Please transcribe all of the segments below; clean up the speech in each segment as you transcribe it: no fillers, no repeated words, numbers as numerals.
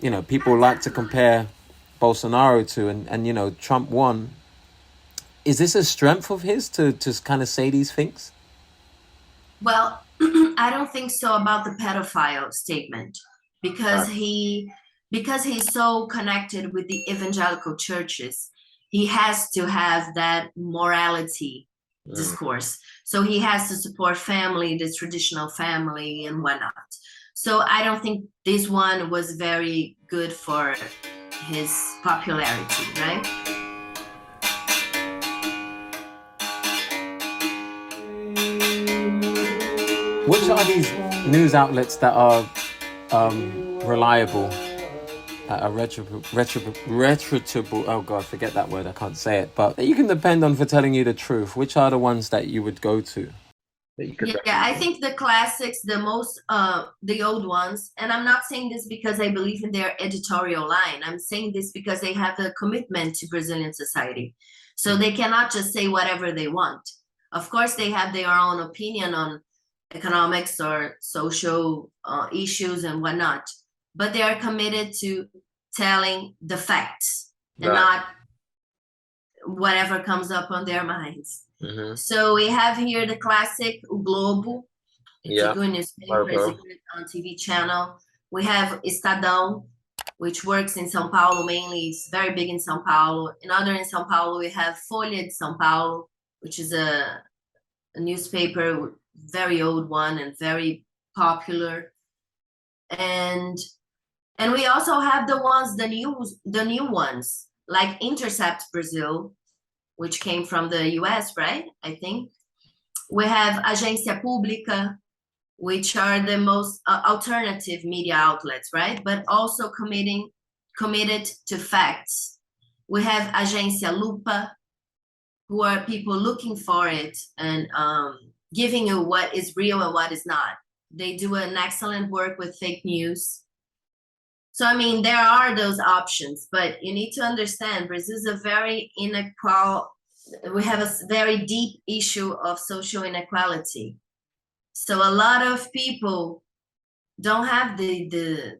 people like to compare Bolsonaro to, and Trump won. Is this a strength of his to kind of say these things? Well, I don't think so about the pedophile statement because Right. he's so connected with the evangelical churches. He has to have that morality Mm. discourse. So he has to support family, the traditional family and whatnot. So I don't think this one was very good for his popularity, right? Which are these news outlets that are reliable, that are reputable? Oh God, forget that word. I can't say it. But that you can depend on for telling you the truth. Which are the ones that you would go to? That you could Yeah, I recommend? think the classics, the old ones, and I'm not saying this because I believe in their editorial line. I'm saying this because they have the commitment to Brazilian society. So they cannot just say whatever they want. Of course, they have their own opinion on economics or social issues and whatnot, but they are committed to telling the facts and Right. not whatever comes up on their minds. Mm-hmm. So we have here the classic O Globo. It's a Yeah. good newspaper, it's a Logo. good TV channel. We have Estadão, which works in São Paulo mainly. It's very big in São Paulo. In São Paulo, we have Folha de São Paulo, which is a newspaper, very old one and very popular. And we also have the new ones, like Intercept Brazil, which came from the US, right? I think. We have Agência Pública, which are the most alternative media outlets, right? But also committed to facts. We have Agência Lupa, who are people looking for it and giving you what is real and what is not. They do an excellent work with fake news. So, I mean, there are those options, but you need to understand Brazil is a very inequal, we have a very deep issue of social inequality. So a lot of people don't have the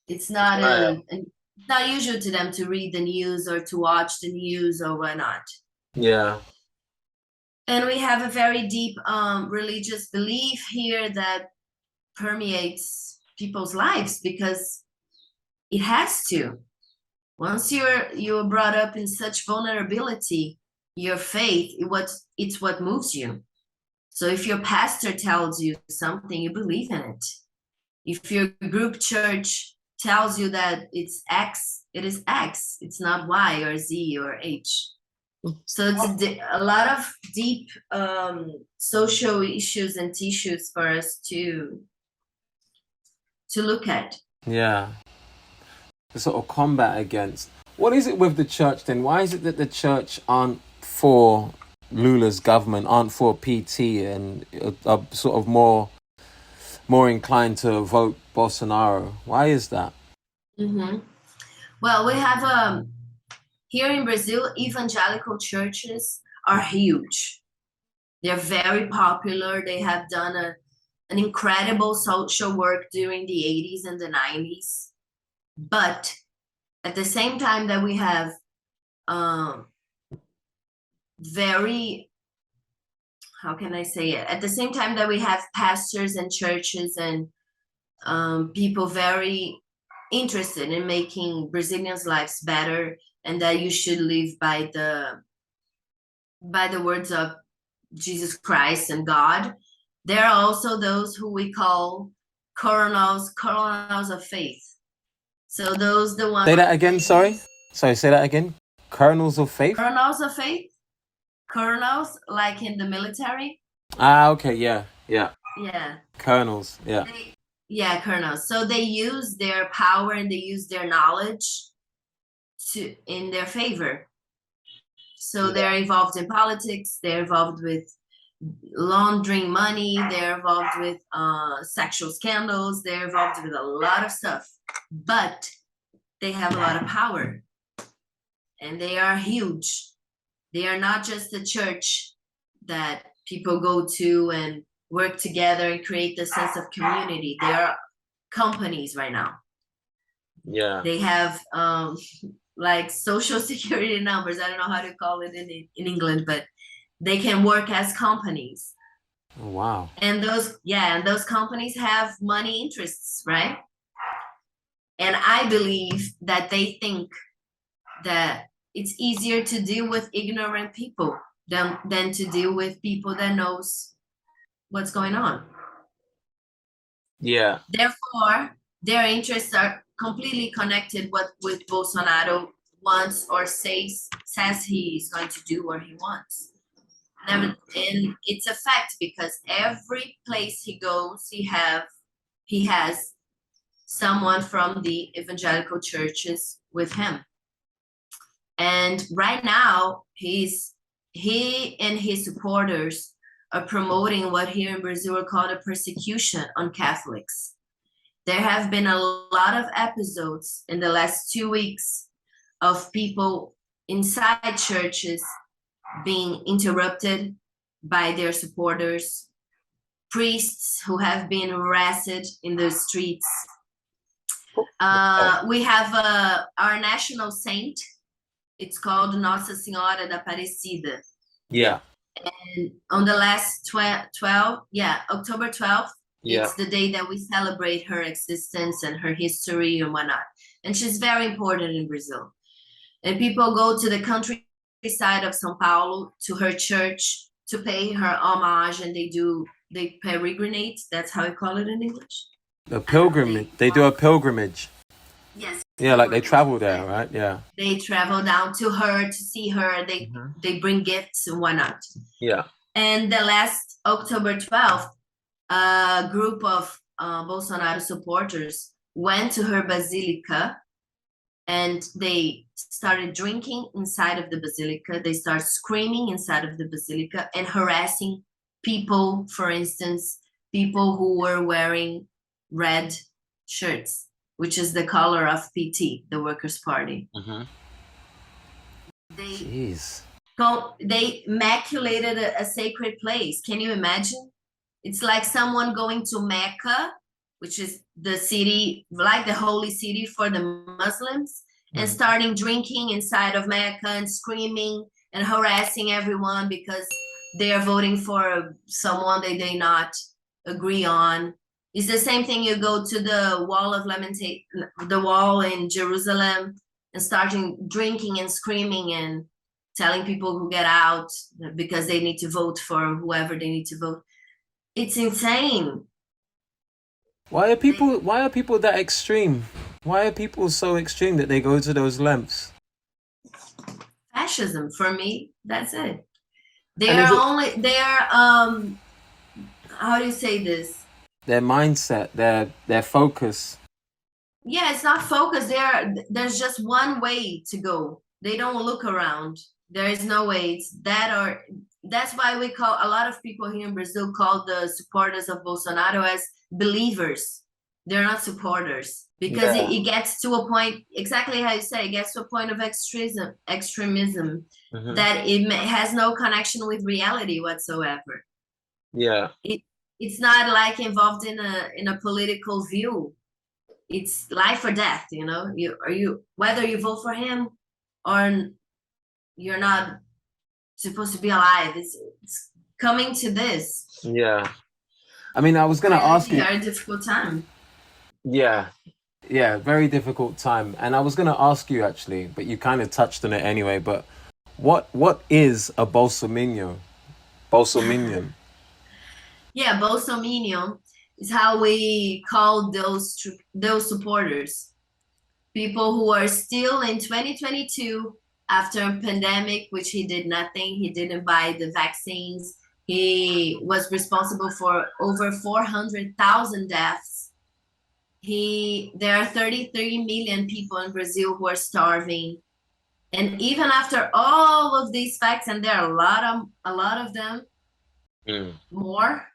it's not Right. it's not usual to them to read the news or to watch the news or whatnot. Yeah. And we have a very deep religious belief here that permeates people's lives because it has to. Once you're brought up in such vulnerability, your faith it's what moves you. So if your pastor tells you something, you believe in it. If your group church tells you that it's X, it is X. It's not Y or Z or H. So it's a lot of deep social issues and tissues for us to look at. Yeah. To sort of combat against. What is it with the church then? Why is it that the church aren't for Lula's government, aren't for PT, and are sort of more inclined to vote Bolsonaro? Why is that? Mm-hmm. Well, we have here in Brazil, evangelical churches are huge. They're very popular. They have done an incredible social work during the 80s and the 90s. But at the same time that we have um, very, how can I say it? At the same time that we have pastors and churches and people very interested in making Brazilians' lives better and that you should live by the words of Jesus Christ and God. There are also those who we call coronals of faith. So those the ones Say that again. Sorry. Sorry. Say that again. Colonels of faith. coronals of faith, coronals like in the military. Ah. Okay. Yeah. Yeah. Yeah. Colonels. Yeah. Yeah, colonels. So they use their power and they use their knowledge to in their favor. So they're involved in politics, they're involved with laundering money, they're involved with sexual scandals, they're involved with a lot of stuff. But they have a lot of power and they are huge. They are not just a church that people go to and work together and create the sense of community. They are companies right now. Yeah. They have like social security numbers. I don't know how to call it in England, but they can work as companies. Oh, wow. And those companies have money interests, right? And I believe that they think that it's easier to deal with ignorant people than to deal with people that knows what's going on. Yeah. Therefore, their interests are completely connected with Bolsonaro wants or says he is going to do or he wants. And it's a fact because every place he goes, he has someone from the evangelical churches with him. And right now, he and his supporters are promoting what here in Brazil are called a persecution on Catholics. There have been a lot of episodes in the last 2 weeks of people inside churches being interrupted by their supporters, priests who have been arrested in the streets. We have our national saint. It's called Nossa Senhora da Aparecida. Yeah. And on the last October 12th, it's the day that we celebrate her existence and her history and whatnot. And she's very important in Brazil. And people go to the countryside of São Paulo to her church to pay her homage, and they peregrinate. That's how we call it in English. A pilgrimage. They do a pilgrimage. Yes. Yeah, like they travel there, right? Yeah. They travel down to her to see her. They bring gifts and whatnot. Yeah. And the last October 12th, a group of Bolsonaro supporters went to her basilica, and they started drinking inside of the basilica. They started screaming inside of the basilica and harassing people, for instance, people who were wearing red shirts, which is the color of PT, the Workers' Party. Mm-hmm. Jeez. They immaculated a sacred place. Can you imagine? It's like someone going to Mecca, which is the city, like the holy city for the Muslims, and starting drinking inside of Mecca and screaming and harassing everyone because they are voting for someone they not agree on. It's the same thing. You go to the wall of lamentation, the wall in Jerusalem, and starting drinking and screaming and telling people who get out because they need to vote for whoever they need to vote. It's insane. Why are people that extreme? Why are people so extreme that they go to those lengths? Fascism, for me, that's it. They are how do you say this? Their mindset, their focus. Yeah, it's not focus. There's just one way to go. They don't look around. There is no way. It's that, or that's why we call a lot of people here in Brazil call the supporters of Bolsonaro as believers. They're not supporters because it gets to a point, exactly how you say, it gets to a point of extremism that it has no connection with reality whatsoever. Yeah. It's not like involved in a political view. It's life or death, you know. Whether you vote for him or you're not supposed to be alive. It's coming to this. Yeah. I mean, I was gonna ask you. Very difficult time. Yeah, very difficult time. And I was gonna ask you actually, but you kind of touched on it anyway. But what is a Bolsominion? Bolsominion. Yeah, Bolsominion is how we call those supporters. People who are still in 2022 after a pandemic, which he did nothing. He didn't buy the vaccines. He was responsible for over 400,000 deaths. There are 33 million people in Brazil who are starving. And even after all of these facts, and there are a lot of them, more,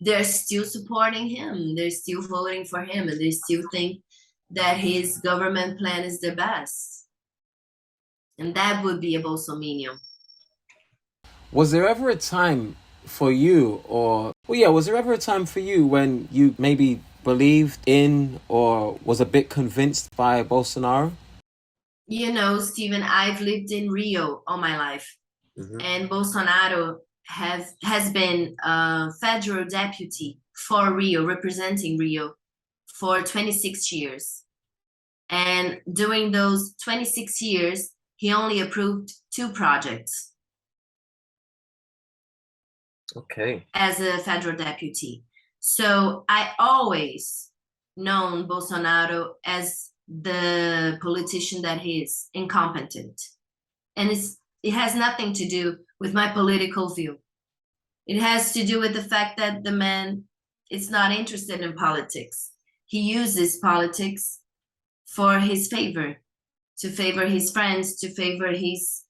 they're still supporting him. They're still voting for him, and they still think that his government plan is the best. And that would be a Bolsominion. Was there ever a time for you, was there ever a time for you when you maybe believed in or was a bit convinced by Bolsonaro? You know, Stephen, I've lived in Rio all my life, and Bolsonaro has been a federal deputy for Rio, representing Rio, for 26 years. And during those 26 years, he only approved 2 projects Okay. as a federal deputy. So I always known Bolsonaro as the politician that he is, incompetent. And it has nothing to do with my political view. It has to do with the fact that the man is not interested in politics. He uses politics for his favor, to favor his friends, to favor his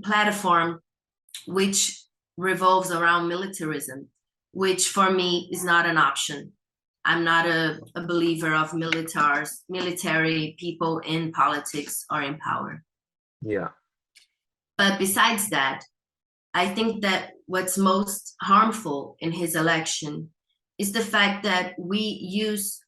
platform, which revolves around militarism, which for me is not an option. I'm not a believer of military people in politics or in power. Yeah. But besides that, I think that what's most harmful in his election is the fact that we used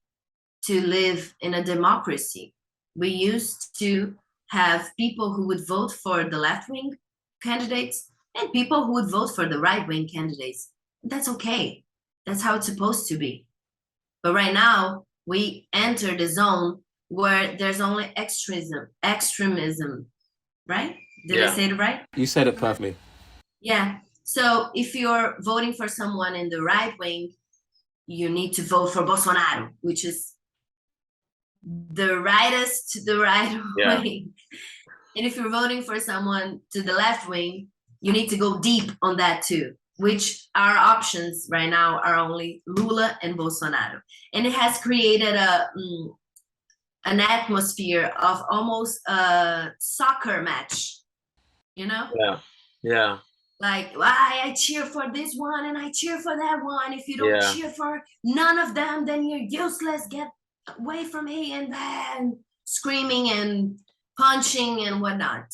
to live in a democracy. We used to have people who would vote for the left-wing candidates and people who would vote for the right-wing candidates. That's okay. That's how it's supposed to be. But right now, we enter the zone where there's only extremism, right? Did I say it right? You said it perfectly. Yeah. So if you're voting for someone in the right wing, you need to vote for Bolsonaro, which is the rightest to the right wing. And if you're voting for someone to the left wing, you need to go deep on that too, which our options right now are only Lula and Bolsonaro. And it has created an atmosphere of almost a soccer match, you know? Yeah. Like, I cheer for this one and I cheer for that one. If you don't cheer for none of them, then you're useless. Get away from me, and then screaming and punching and whatnot.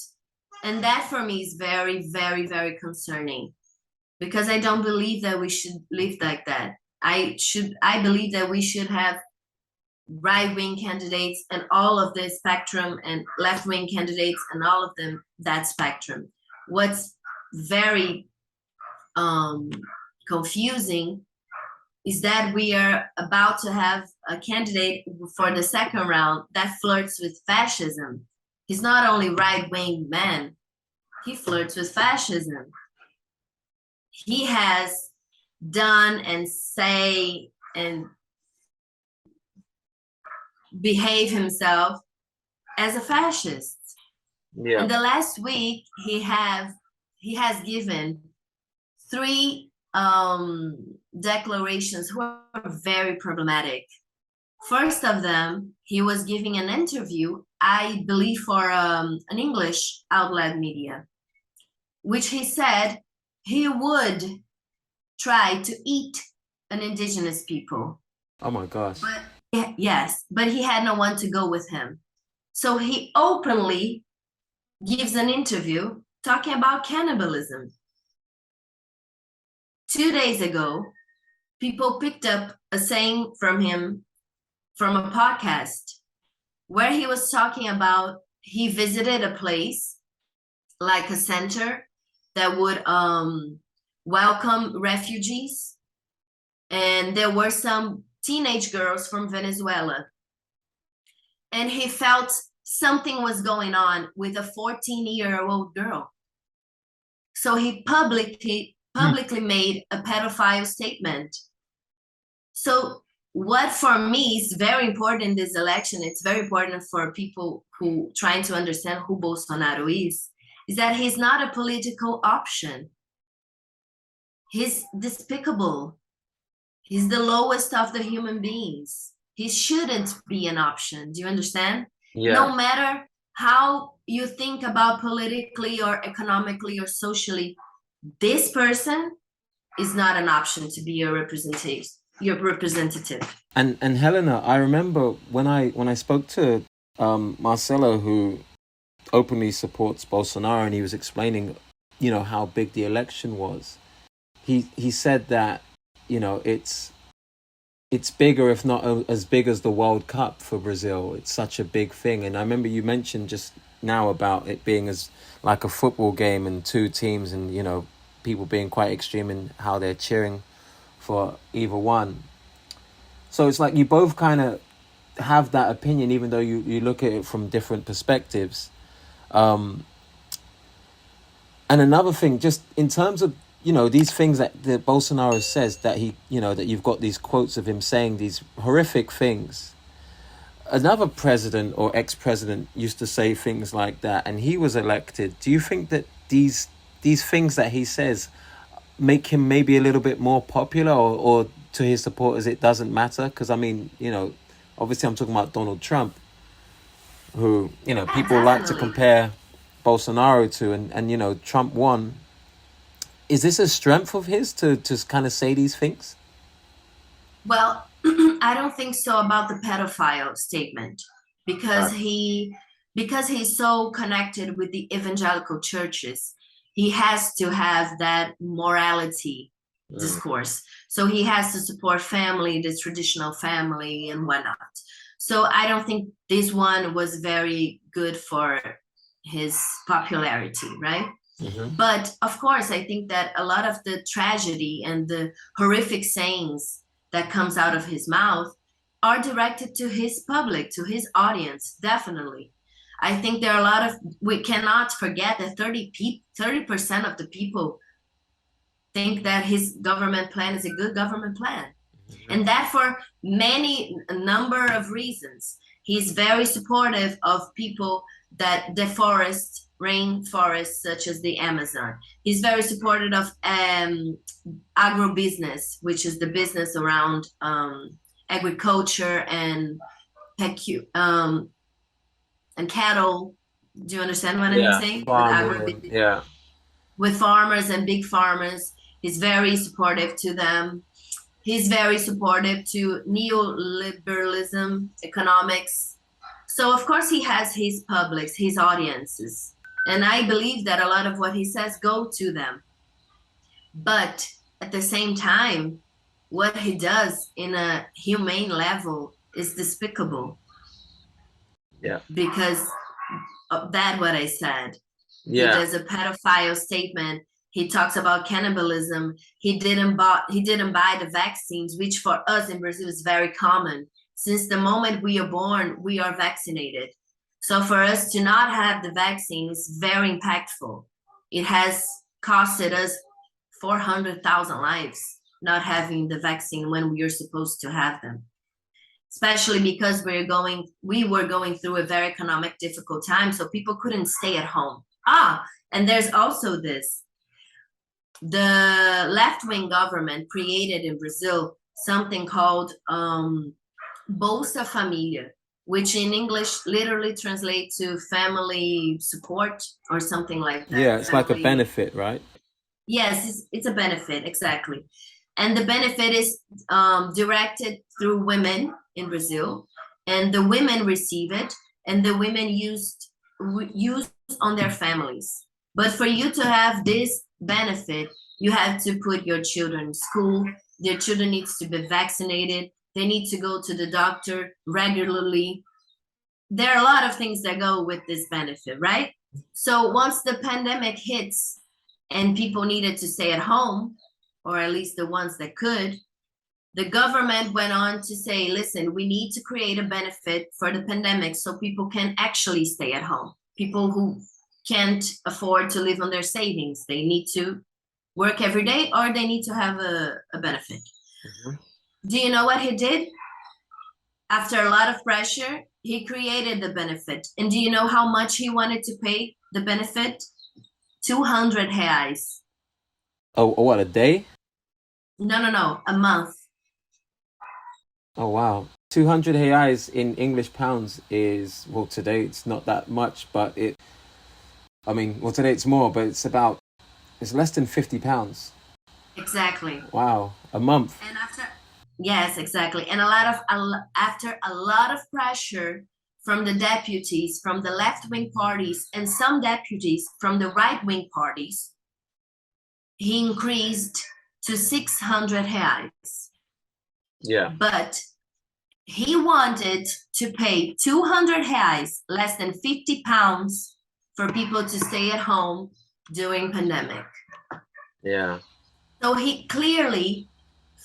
And that for me is very, very, very concerning, because I don't believe that we should live like that. I believe that we should have right-wing candidates and all of the spectrum, and left-wing candidates and all of them, that spectrum. What's very confusing is that we are about to have a candidate for the second round that flirts with fascism. He's not only right-wing man, he flirts with fascism. He has done and say and behave himself as a fascist. In the last week, he has given 3 declarations who are very problematic. First of them, he was giving an interview, I believe, for an English outlet media, which he said he would try to eat an indigenous people. Oh my gosh. But he had no one to go with him. So he openly gives an interview talking about cannibalism. 2 days ago, people picked up a saying from him from a podcast where he was talking about he visited a place like a center that would welcome refugees. And there were some teenage girls from Venezuela. And he felt something was going on with a 14-year-old girl. So he publicly made a pedophile statement. So what for me is very important in this election, it's very important for people who trying to understand who Bolsonaro is that he's not a political option. He's despicable. He's the lowest of the human beings. He shouldn't be an option. Do you understand? No matter how you think about politically or economically or socially, this person is not an option to be your representative. And Helena, I remember when I spoke to Marcelo, who openly supports Bolsonaro, and he was explaining, how big the election was. He said that, it's it's bigger, if not as big as the World Cup for Brazil. It's such a big thing. And I remember you mentioned just now about it being as like a football game and two teams, and people being quite extreme in how they're cheering for either one. So it's like you both kind of have that opinion, even though you look at it from different perspectives. And another thing, just in terms of these things that the Bolsonaro says, that he that you've got these quotes of him saying these horrific things. Another president or ex-president used to say things like that, and he was elected. Do you think that these things that he says make him maybe a little bit more popular, or to his supporters it doesn't matter? Because I mean, obviously I'm talking about Donald Trump, who people like to compare Bolsonaro to, and Trump won. Is this a strength of his to kind of say these things? Well, I don't think so about the pedophile statement, because he's so connected with the evangelical churches. He has to have that morality discourse. So he has to support family, the traditional family and whatnot. So I don't think this one was very good for his popularity, right? But of course, I think that a lot of the tragedy and the horrific sayings that comes out of his mouth are directed to his public, to his audience, definitely. I think there are a lot of, we cannot forget that 30% of the people think that his government plan is a good government plan. And that for a number of reasons. He's very supportive of people that deforest rainforests such as the Amazon. He's very supportive of agribusiness, which is the business around agriculture and cattle. Do you understand what I'm saying? With farmers and big farmers. He's very supportive to them. He's very supportive to neoliberalism, economics. So of course he has his publics, his audiences. And I believe that a lot of what he says go to them. But at the same time, what he does in a humane level is despicable. Yeah. Because of that, what I said. Yeah. He does a pedophile statement. He talks about cannibalism. He didn't buy the vaccines, which for us in Brazil is very common. Since the moment we are born, we are vaccinated. So for us to not have the vaccine is very impactful. It has costed us 400,000 lives not having the vaccine when we are supposed to have them. Especially because we were going through a very economic difficult time, so people couldn't stay at home. And there's also this. The left-wing government created in Brazil something called Bolsa Família, which in English literally translates to family support or something like that. Yeah, it's like a benefit, right? Yes, it's a benefit, exactly. And the benefit is directed through women in Brazil, and the women receive it, and the women use on their families. But for you to have this benefit, you have to put your children in school. Their children needs to be vaccinated. They need to go to the doctor regularly. There are a lot of things that go with this benefit, right? So once the pandemic hits and people needed to stay at home, or at least the ones that could, the government went on to say, listen, we need to create a benefit for the pandemic so people can actually stay at home. People who can't afford to live on their savings, they need to work every day, or they need to have a benefit. Do you know what he did? After a lot of pressure, he created the benefit. And do you know how much he wanted to pay the benefit? 200 reais. Oh, what, a day? No, a month. Oh, wow. 200 reais in English pounds is, well, today it's not that much, but today it's more, but it's less than £50. Exactly. Wow, a month. And yes, exactly. And after a lot of pressure from the deputies, from the left-wing parties, and some deputies from the right-wing parties, he increased to 600 reais. Yeah. But he wanted to pay 200 reais, less than 50 pounds, for people to stay at home during pandemic. Yeah. So he clearly,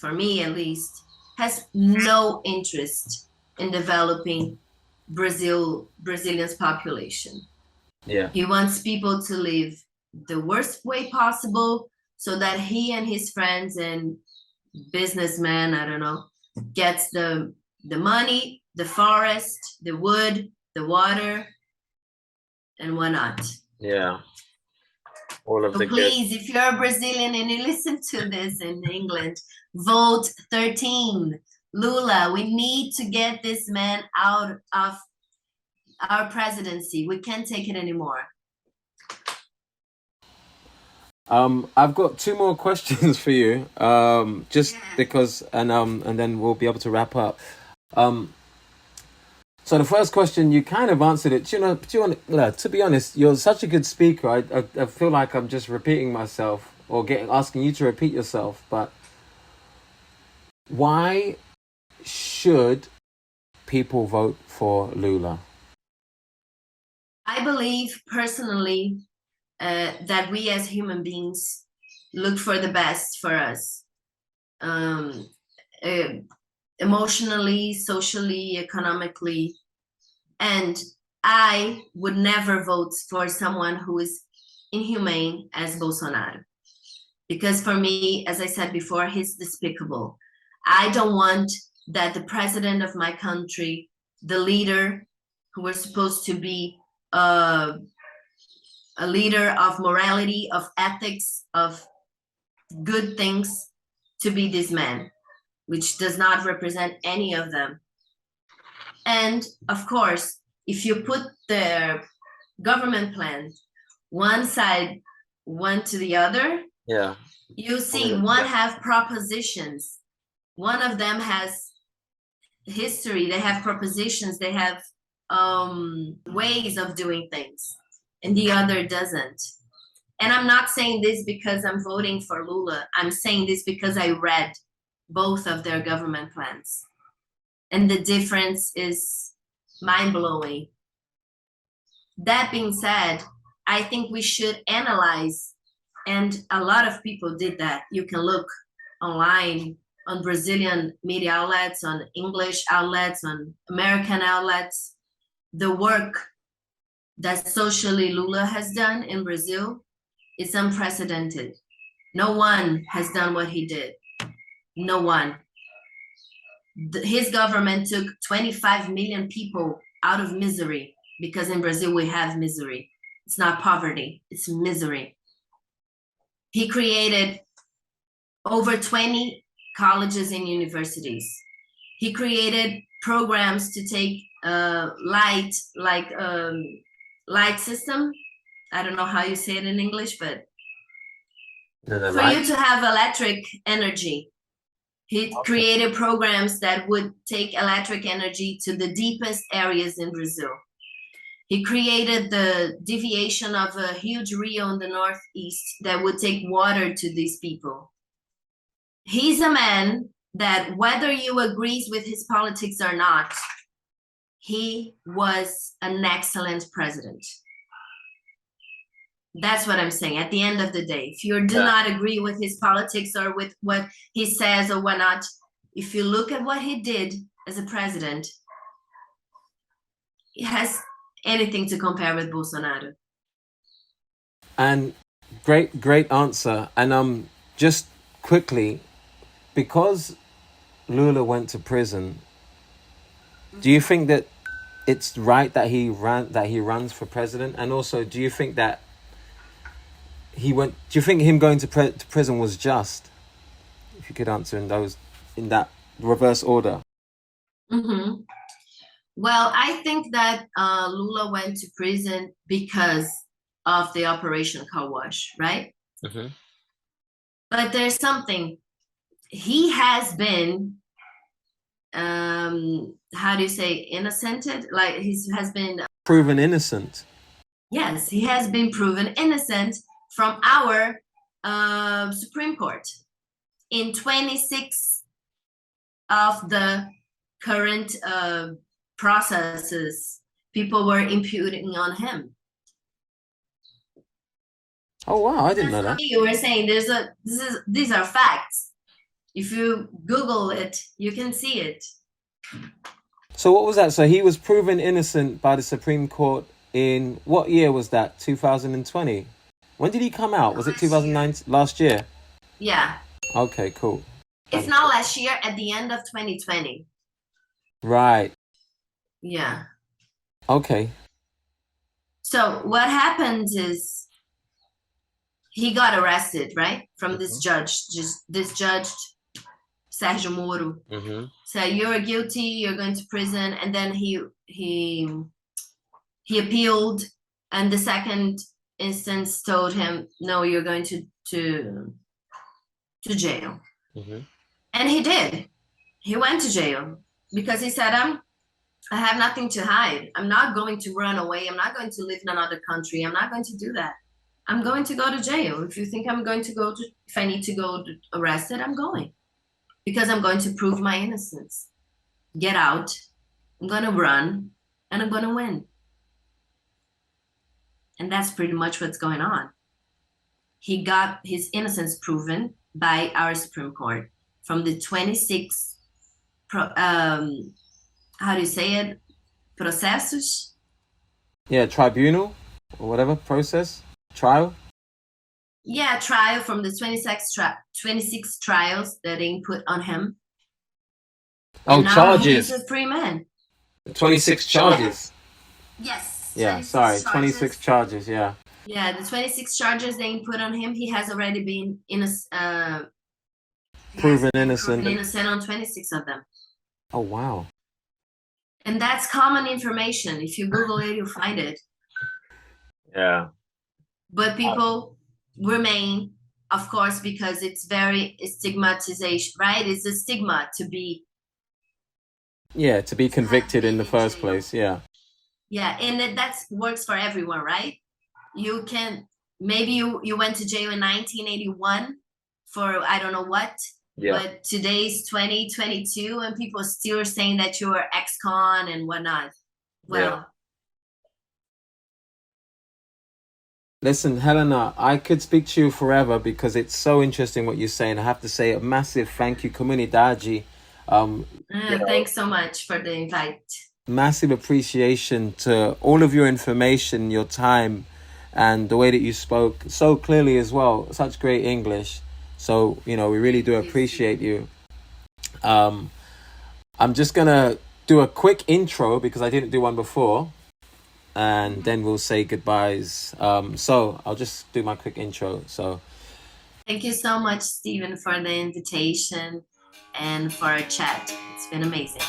for me at least, has no interest in developing Brazilian's population. Yeah. He wants people to live the worst way possible so that he and his friends and businessmen, I don't know, gets the money, the forest, the wood, the water, and whatnot. Yeah. All of So the good. please, if you're a Brazilian and you listen to this in England, vote 13. Lula, we need to get this man out of our presidency. We can't take it anymore. I've got two more questions for you. Just because, and then we'll be able to wrap up. So the first question, you kind of answered it. To be honest, you're such a good speaker. I feel like I'm just repeating myself or asking you to repeat yourself. But why should people vote for Lula? I believe personally that we as human beings look for the best for us, um, emotionally, socially, economically. And I would never vote for someone who is inhumane as Bolsonaro. Because for me, as I said before, he's despicable. I don't want that the president of my country, the leader who was supposed to be a leader of morality, of ethics, of good things, to be this man, which does not represent any of them. And of course, if you put the government plan one side, one to the other, Yeah. you see one have propositions. One of them has history, they have propositions, they have ways of doing things, and the other doesn't. And I'm not saying this because I'm voting for Lula. I'm saying this because I read both of their government plans. And the difference is mind-blowing. That being said, I think we should analyze, and a lot of people did that. You can look online on Brazilian media outlets, on English outlets, on American outlets, the work that socially Lula has done in Brazil is unprecedented. No one has done what he did. No one. His government took 25 million people out of misery, because in Brazil we have misery. It's not poverty, it's misery. He created over 20 colleges and universities. He created programs to take light system. I don't know how you say it in English, but for you to have electric energy. He created programs that would take electric energy to the deepest areas in Brazil. He created the deviation of a huge Rio in the northeast that would take water to these people. He's a man that, whether you agree with his politics or not, he was an excellent president. That's what I'm saying. At the end of the day, if you do not agree with his politics or with what he says or whatnot, if you look at what he did as a president, he has anything to compare with Bolsonaro. And great answer. And just quickly, because Lula went to prison, do you think that it's right that he runs for president? And also, do you think that do you think him going to prison was just? If you could answer in that reverse order. Mm-hmm. Well, I think that Lula went to prison because of the Operation Car Wash, right? Mm-hmm. But there's something. He has been, how do you say, innocented? Like he has been proven innocent. Yes, he has been proven innocent from our Supreme Court in 26 of the current processes people were imputing on him. Oh wow, I didn't know that. You were saying these are facts. If you Google it, you can see it. So what was that? So he was proven innocent by the Supreme Court in what year was that? 2020. When did he come out? Was it 2009? Last year? Yeah. Okay, cool. It's not last year, at the end of 2020. Right. Yeah. Okay. So what happens is he got arrested, right? From this judge, this judge, Sergio Moro. So you're guilty, you're going to prison, and then he appealed, and the second instance told him, no, you're going to jail. And he did. He went to jail because he said, I have nothing to hide. I'm not going to run away. I'm not going to live in another country. I'm not going to do that. I'm going to go to jail. If you think I'm going to go to, if I need to go to arrested, I'm going. Because I'm going to prove my innocence. Get out. I'm going to run and I'm going to win. And that's pretty much what's going on. He got his innocence proven by our Supreme Court from the 26 how do you say it? Processos? Yeah, tribunal or whatever process, trial. Yeah, trial from the 26 trials that they put on him. Oh, and now charges. He's a free man. 26 charges. Yes. Yeah, sorry, 26 charges. Yeah. Yeah, the 26 charges they put on him, he has already been proven innocent. On 26 of them. Oh wow. And that's common information. If you Google it, you'll find it. Yeah. But people remain, of course, because it's very stigmatization, right? It's a stigma to be. Yeah, to be convicted in the first place. Yeah. Yeah, and that works for everyone, right? You can, maybe you went to jail in 1981 for I don't know what. Yeah. But today's 2022 and people still are saying that you are ex-con and whatnot. Well. Yeah. Listen, Helena, I could speak to you forever because it's so interesting what you're saying. I have to say a massive thank you, Communidade. Thanks so much for the invite. Massive appreciation to all of your information, your time, and the way that you spoke so clearly as well. Such great English. So, we really do appreciate you. I'm just going to do a quick intro because I didn't do one before. And then we'll say goodbyes. So I'll just do my quick intro. So thank you so much, Stephen, for the invitation and for our chat. It's been amazing.